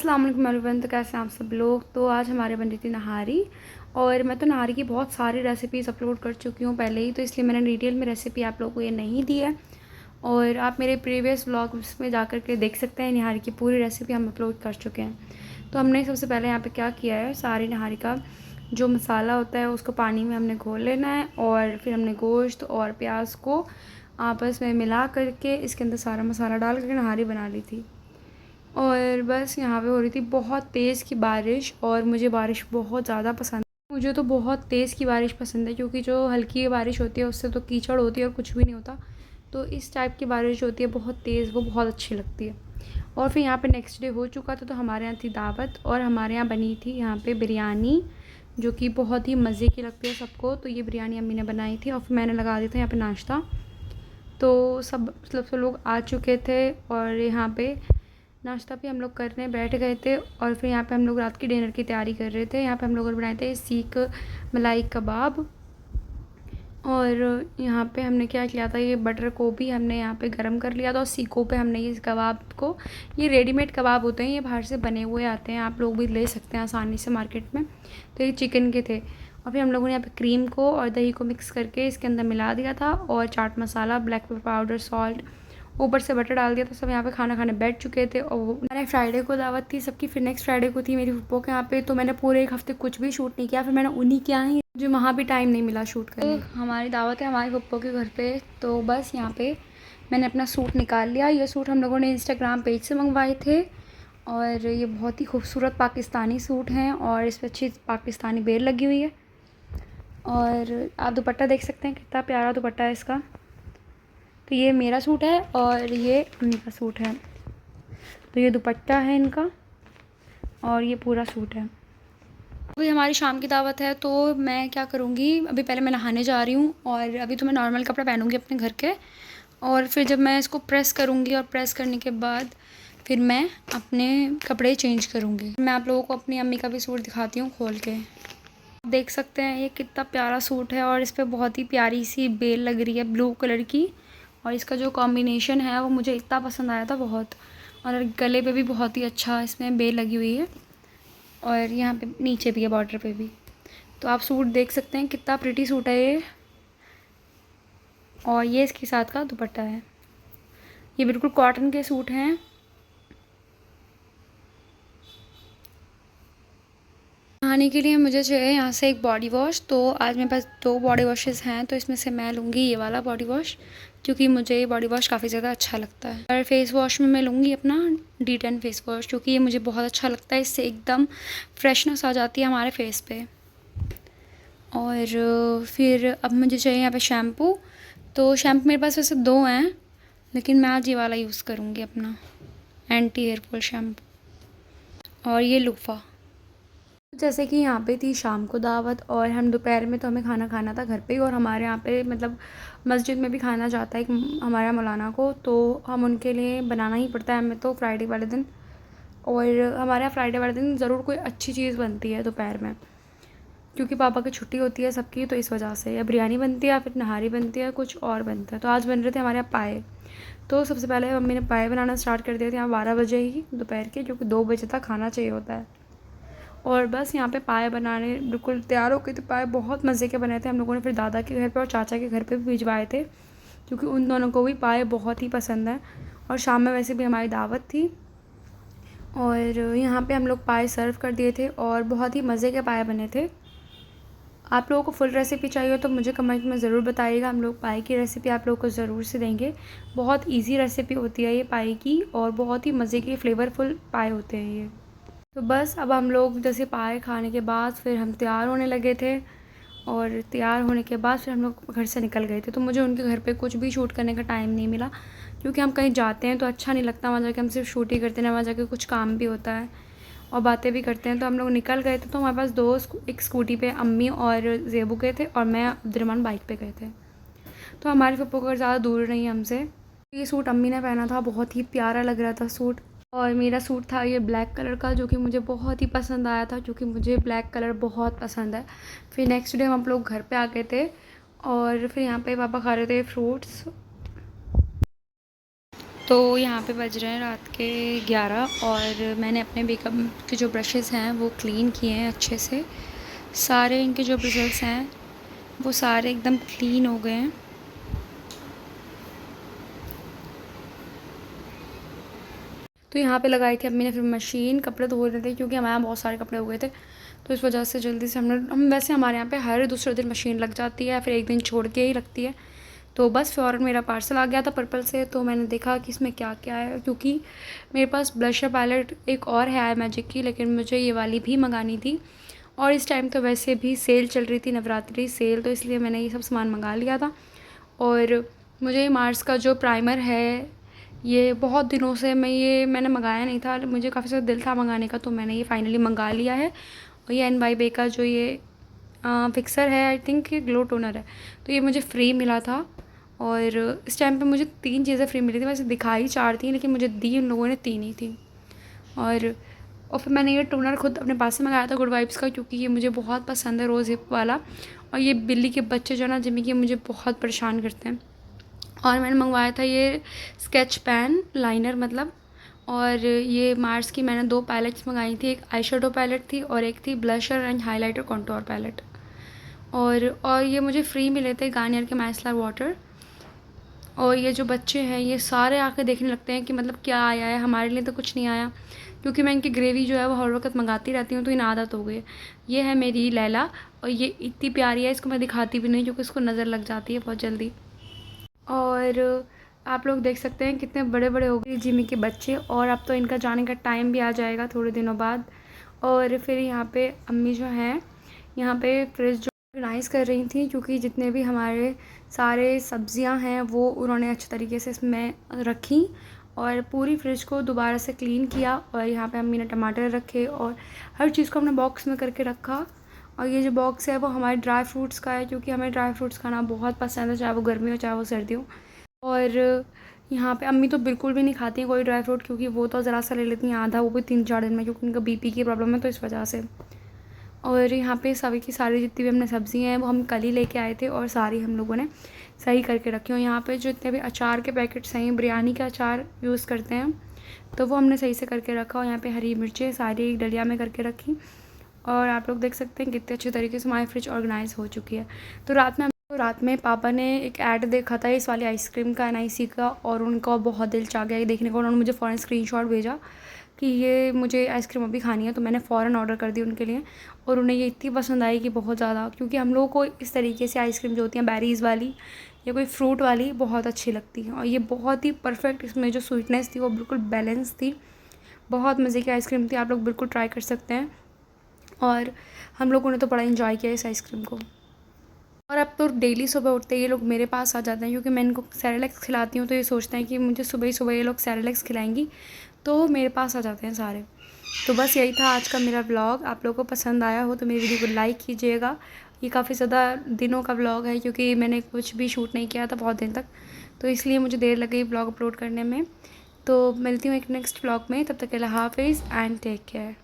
अस्सलाम वालेकुम एवरीवन। तो कैसे हैं आप सब लोग। तो आज हमारे बन रही थी नहारी, और मैं तो नहारी की बहुत सारी रेसिपीज़ अपलोड कर चुकी हूँ पहले ही, तो इसलिए मैंने डिटेल में रेसिपी आप लोगों को ये नहीं दी है। और आप मेरे प्रीवियस व्लॉग्स में जा कर के देख सकते हैं, नहारी की पूरी रेसिपी हम अपलोड कर चुके हैं। तो हमने सबसे पहले यहाँ पर क्या किया है, सारी नहारी का जो मसाला होता है उसको पानी में हमने घोल लेना है, और फिर हमने गोश्त और प्याज को आपस में मिला करके इसके अंदर सारा मसाला डाल करके नहारी बना ली थी। और बस यहाँ पे हो रही थी बहुत तेज़ की बारिश, और मुझे बारिश बहुत ज़्यादा पसंद है। मुझे तो बहुत तेज़ की बारिश पसंद है, क्योंकि जो हल्की बारिश होती है उससे तो कीचड़ होती है और कुछ भी नहीं होता। तो इस टाइप की बारिश होती है बहुत तेज़, वो बहुत अच्छी लगती है। और फिर यहाँ पे नेक्स्ट डे हो चुका था, तो हमारे यहाँ थी दावत, और हमारे यहाँ बनी थी यहाँ पे बिरयानी, जो कि बहुत ही मज़े की लगती है सबको। तो ये बिरयानी अम्मी ने बनाई थी, और फिर मैंने लगा दिया था यहाँ पे नाश्ता। तो सब लोग आ चुके थे, और यहाँ पे नाश्ता भी हम लोग करने बैठ गए थे। और फिर यहाँ पे हम लोग रात की डिनर की तैयारी कर रहे थे। यहाँ पे हम लोगों ने बनाए थे सीख मलाई कबाब, और यहाँ पे हमने क्या किया था, ये बटर को भी हमने यहाँ पे गरम कर लिया था, और सीखों पे हमने ये कबाब को, ये रेडीमेड कबाब होते हैं, ये बाहर से बने हुए आते हैं, आप लोग भी ले सकते हैं आसानी से मार्केट में। तो ये चिकन के थे, और फिर हम लोगों ने यहाँ पे क्रीम को और दही को मिक्स करके इसके अंदर मिला दिया था, और chaat masala, black pepper powder, salt, ऊपर से बटर डाल दिया था। सब यहाँ पे खाना खाने बैठ चुके थे, और मैंने फ्राइडे को दावत थी सबकी, फिर नेक्स्ट फ्राइडे को थी मेरी फुप्पो के यहाँ पे। तो मैंने पूरे एक हफ्ते कुछ भी शूट नहीं किया, फिर मैंने उन्हीं के यहाँ ही, जो वहाँ भी टाइम नहीं मिला शूट करने। तो हमारी दावत है हमारी फुप्पो के घर पे, तो बस यहाँ पे मैंने अपना सूट निकाल लिया। ये सूट हम लोगों ने इंस्टाग्राम पेज से मंगवाए थे, और ये बहुत ही खूबसूरत पाकिस्तानी सूट हैं, और इस पर अच्छी पाकिस्तानी बेल लगी हुई है। और आप दुपट्टा देख सकते हैं, कितना प्यारा दुपट्टा है इसका। तो ये मेरा सूट है, और ये अम्मी का सूट है। तो ये दुपट्टा है इनका, और ये पूरा सूट है। अभी हमारी शाम की दावत है, तो मैं क्या करूँगी, अभी पहले मैं नहाने जा रही हूँ, और अभी तो मैं नॉर्मल कपड़ा पहनूँगी अपने घर के, और फिर जब मैं इसको प्रेस करूँगी, और प्रेस करने के बाद फिर मैं अपने कपड़े चेंज करूँगी। मैं आप लोगों को अपनी अम्मी का भी सूट दिखाती हूँ खोल के। देख सकते हैं ये कितना प्यारा सूट है, और इस पर बहुत ही प्यारी सी बेल लग रही है ब्लू कलर की, और इसका जो कॉम्बिनेशन है वो मुझे इतना पसंद आया था बहुत। और गले पे भी बहुत ही अच्छा इसमें बेल लगी हुई है, और यहाँ पे नीचे भी है बॉर्डर पे भी। तो आप सूट देख सकते हैं कितना प्रिटी सूट है ये, और ये इसके साथ का दुपट्टा है। ये बिल्कुल कॉटन के सूट हैं। नहाने के लिए मुझे चाहिए यहाँ से एक बॉडी वॉश। तो आज मेरे पास 2 बॉडी वॉशेज़ हैं, तो इसमें से मैं लूँगी ये वाला बॉडी वॉश, क्योंकि मुझे ये बॉडी वॉश काफ़ी ज़्यादा अच्छा लगता है। और फेस वॉश में मैं लूँगी अपना D10 फेस वॉश, क्योंकि ये मुझे बहुत अच्छा लगता है, इससे एकदम फ्रेशनेस आ जाती है हमारे फेस पे। और फिर अब मुझे चाहिए यहाँ पे शैम्पू। तो शैम्पू मेरे पास वैसे 2 हैं, लेकिन मैं आज ये वाला यूज़ करूँगी अपना एंटी हेयर फॉल शैम्पू। और ये लूफ़ा। जैसे कि यहाँ पे थी शाम को दावत, और हम दोपहर में तो हमें खाना खाना था घर पे ही, और हमारे यहाँ पे मतलब मस्जिद में भी खाना जाता है हमारा मौलाना को, तो हम उनके लिए बनाना ही पड़ता है हमें तो फ्राइडे वाले दिन। और हमारे यहाँ फ्राइडे वाले दिन ज़रूर कोई अच्छी चीज़ बनती है दोपहर में, क्योंकि पापा की छुट्टी होती है सबकी, तो इस वजह से या बिरयानी बनती है या फिर नहारी बनती है, कुछ और बनता है। तो आज बन रहे थे हमारे यहाँ पाए। तो सबसे पहले मम्मी ने पाए बनाना स्टार्ट कर दिए थे यहाँ 12 बजे ही दोपहर के, क्योंकि 2 बजे तक खाना चाहिए होता है। और बस यहाँ पे पाए बनाने बिल्कुल तैयार हो गए थे। पाए बहुत मज़े के बने थे। हम लोगों ने फिर दादा के घर पे और चाचा के घर पे भी भिजवाए थे, क्योंकि उन दोनों को भी पाए बहुत ही पसंद है। और शाम में वैसे भी हमारी दावत थी, और यहाँ पे हम लोग पाए सर्व कर दिए थे, और बहुत ही मज़े के पाए बने थे। आप लोगों को फुल रेसिपी चाहिए तो मुझे कमेंट में ज़रूर बताइएगा, हम लोग पाए की रेसिपी आप लोगों को ज़रूर से देंगे। बहुत ईजी रेसिपी होती है ये पाए की, और बहुत ही मज़े के फ्लेवरफुल पाए होते हैं ये। तो बस अब हम लोग जैसे पाए खाने के बाद फिर हम तैयार होने लगे थे, और तैयार होने के बाद फिर हम लोग घर से निकल गए थे। तो मुझे उनके घर पे कुछ भी शूट करने का टाइम नहीं मिला, क्योंकि हम कहीं जाते हैं तो अच्छा नहीं लगता वहाँ जाके हम सिर्फ शूट ही करते हैं, वहाँ जाके कुछ काम भी होता है और बातें भी करते हैं। तो हम लोग निकल गए थे, तो हमारे पास 2 एक स्कूटी पे अम्मी और ज़ेबू गए थे, और मैं अब्दुर्रहमान बाइक पे गए थे। तो हमारे पप्पू का घर ज़्यादा दूर नहीं है हमसे। ये सूट अम्मी ने पहना था, बहुत ही प्यारा लग रहा था सूट। और मेरा सूट था ये ब्लैक कलर का, जो कि मुझे बहुत ही पसंद आया था, क्योंकि मुझे ब्लैक कलर बहुत पसंद है। फिर नेक्स्ट डे हम लोग घर पे आ गए थे, और फिर यहाँ पे पापा खा रहे थे फ्रूट्स। तो यहाँ पे बज रहे हैं रात के 11 और मैंने अपने मेकअप के जो ब्रशेज़ हैं वो क्लीन किए हैं अच्छे से। सारे इनके जो ब्रशेज़ हैं वो सारे एकदम क्लीन हो गए हैं। तो यहाँ पे लगाई थी अम्मी ने फिर मशीन, कपड़े धो रहे थे क्योंकि हमारे यहाँ बहुत सारे कपड़े हो गए थे, तो इस वजह से जल्दी से हम वैसे हमारे यहाँ पे हर दूसरे दिन मशीन लग जाती है, फिर एक दिन छोड़ के ही लगती है। तो बस फ़ौरन मेरा पार्सल आ गया था पर्पल से, तो मैंने देखा कि इसमें क्या क्या है, क्योंकि मेरे पास ब्लशर पैलेट एक और है आई मैजिक की, लेकिन मुझे ये वाली भी मंगानी थी और इस टाइम तो वैसे भी सेल चल रही थी, नवरात्रि सेल, तो इसलिए मैंने ये सब सामान मंगा लिया था। और मुझे मार्स का जो प्राइमर है ये बहुत दिनों से मैंने मंगाया नहीं था, मुझे काफ़ी ज़्यादा दिल था मंगाने का, तो मैंने ये फाइनली मंगा लिया है। और ये NYBE का जो ये फिक्सर है, आई थिंक ये ग्लो टोनर है, तो ये मुझे फ्री मिला था। और इस टाइम पे मुझे 3 चीज़ें फ्री मिली थी, वैसे दिखाई 4 थी लेकिन मुझे दी उन लोगों ने 3 ही थी। और फिर मैंने ये टोनर खुद अपने पास से मंगाया था गुड वाइब्स का, क्योंकि ये मुझे बहुत पसंद है रोज़ हिप वाला। और ये बिल्ली के बच्चे जो है ना जिमी के, मुझे बहुत परेशान करते हैं। और मैंने मंगवाया था ये स्केच पेन लाइनर मतलब। और ये मार्स की मैंने 2 पैलेट्स मंगाई थी, एक आई शेडो पैलेट थी और एक थी blusher and highlighter contour palette. और ये मुझे फ्री मिले थे गार्नियर के माइसलर वाटर। और ये जो बच्चे हैं ये सारे आके देखने लगते हैं कि मतलब क्या आया है, हमारे लिए तो कुछ नहीं आया, क्योंकि मैं इनकी ग्रेवी जो है वो हर वक्त मंगाती रहती हूँ, तो इन आदत हो गई है। ये है मेरी लैला और ये इतनी प्यारी है, इसको मैं दिखाती भी नहीं क्योंकि इसको नज़र लग जाती है बहुत जल्दी। और आप लोग देख सकते हैं कितने बड़े बड़े हो गए जिमी के बच्चे, और अब तो इनका जाने का टाइम भी आ जाएगा थोड़े दिनों बाद। और फिर यहाँ पे अम्मी जो हैं यहाँ पे फ्रिज जो ऑर्गेनाइज़ कर रही थी, क्योंकि जितने भी हमारे सारे सब्जियां हैं वो उन्होंने अच्छे तरीके से इसमें रखी और पूरी फ्रिज को दोबारा से क्लीन किया। और यहाँ पे अम्मी ने टमाटर रखे और हर चीज़ को हमने बॉक्स में करके रखा। और ये जो बॉक्स है वो हमारे ड्राई फ्रूट्स का है, क्योंकि हमें ड्राई फ्रूट्स खाना बहुत पसंद है, चाहे वो गर्मी हो चाहे वो सर्दी हो। और यहाँ पे अम्मी तो बिल्कुल भी नहीं खाती हैं कोई ड्राई फ्रूट, क्योंकि वो तो ज़रा सा ले लेती हैं आधा, वो भी 3-4 दिन में, क्योंकि उनका BP की प्रॉब्लम है तो इस वजह से। और यहाँ पे सभी की सारी जितनी भी हमने सब्ज़ियाँ हैं वो हम कल ही लेके आए थे और सारी हम लोगों ने सही करके रखी। और यहाँ पे जो जितने भी अचार के पैकेट्स हैं, बिरयानी का अचार यूज़ करते हैं, तो वो हमने सही से करके रखा। और यहाँ पे हरी मिर्चें सारी एक डलिया में करके रखी। और आप लोग देख सकते हैं कितने अच्छे तरीके से हमारी फ्रिज ऑर्गेनाइज़ हो चुकी है। तो रात में पापा ने एक ऐड देखा था इस वाली आइसक्रीम का, NIC का, और उनका बहुत दिल चाह गया ये देखने को। उन्होंने मुझे फ़ौरन स्क्रीनशॉट भेजा कि ये मुझे आइसक्रीम अभी खानी है, तो मैंने फ़ौरन ऑर्डर कर दी उनके लिए। और उन्हें ये इतनी पसंद आई कि बहुत ज़्यादा, क्योंकि हम लोगों को इस तरीके से आइसक्रीम जो होती हैं बेरीज़ वाली या कोई फ्रूट वाली बहुत अच्छी लगती है। और ये बहुत ही परफेक्ट, इसमें जो स्वीटनेस थी वो बिल्कुल बैलेंस थी, बहुत मज़े की आइसक्रीम थी। आप लोग बिल्कुल ट्राई कर सकते हैं। और हम लोगों ने तो बड़ा इन्जॉय किया इस आइसक्रीम को। और अब तो डेली सुबह उठते ये लोग मेरे पास आ जाते हैं, क्योंकि मैं इनको सेरेलैक्स खिलाती हूँ, तो ये सोचते हैं कि मुझे सुबह ही सुबह ये लोग सेरेलैक्स खिलाएंगी, तो मेरे पास आ जाते हैं सारे। तो बस यही था आज का मेरा व्लॉग। आप लोगों को पसंद आया हो तो मेरी वीडियो को लाइक कीजिएगा। ये काफ़ी ज़्यादा दिनों का व्लॉग है, क्योंकि मैंने कुछ भी शूट नहीं किया था बहुत दिन तक, तो इसलिए मुझे देर लग गई व्लॉग अपलोड करने में। तो मिलती हूँ एक नेक्स्ट व्लॉग में, तब तक के लिए हाफिज़ एंड टेक केयर।